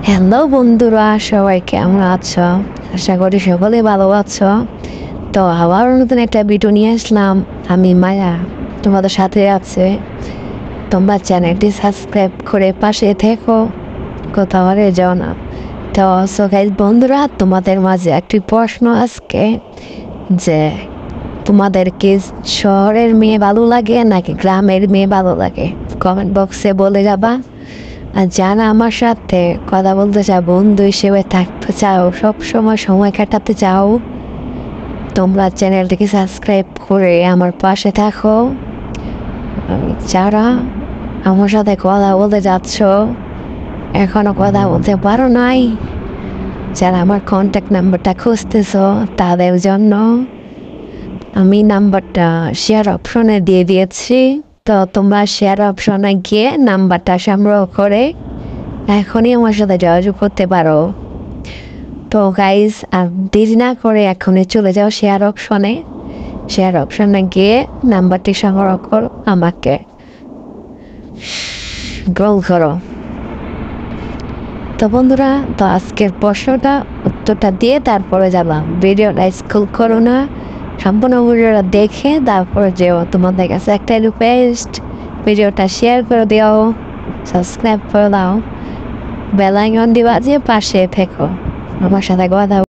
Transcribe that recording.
Hello বন্ধুরা, সবাই কেমন আছো? আশা করি সকলে ভালো আছো। তো আবার নতুন একটা ভিডিও নিয়ে আসলাম। আমি মায়া তোমাদের সাথে আছে। তোমরা চ্যানেলটি সাবস্ক্রাইব করে পাশে থেকো, কোথাও আর যাও না। তো সো গাইস বন্ধুরা, তোমাদের মাঝে একটি প্রশ্ন আজকে, যে তোমাদেরকে শহরের মেয়ে ভালো লাগে নাকি গ্রামের মেয়ে ভালো লাগে? কমেন্ট বক্সে বলে যাবা। আর যারা আমার সাথে কথা বলতে চাও, বন্ধু হিসেবে থাকতে চাও, সব সময় সময় কাটাতে চাও, তোমরা চ্যানেলটিকে সাবস্ক্রাইব করে আমার পাশে থাকো। যারা আমার সাথে কথা বলতে যাচ্ছ, এখনো কথা বলতে পারো নাই, যারা আমার কন্ট্যাক্ট নাম্বারটা খুঁজতেছ, তাদের জন্য আমি নাম্বারটা শেয়ার অপশনে দিয়ে দিয়েছি। তো তোমরা শেয়ার অপশনে গিয়ে নাম্বারটা সংগ্রহ করে এখনই আমার সাথে যোগাযোগ করতে পারো। তো গাইজ, আর দেরি না করে এখনই চলে যাও শেয়ার অপশনে গিয়ে নাম্বারটি সংগ্রহ করো, আমাকে গোল করো। তো বন্ধুরা, তো আজকের প্রশ্নটা উত্তরটা দিয়ে তারপরে যাবা। ভিডিওটা স্কুল করো না, সম্পূর্ণ ভিডিওটা দেখে তারপরে যেও। তোমাদের কাছে একটা রিকোয়েস্ট, ভিডিওটা শেয়ার করে দিও, সাবস্ক্রাইব করে দাও, বেল আইকন দিবা, যে পাশে থেকো আমার সাথে কথা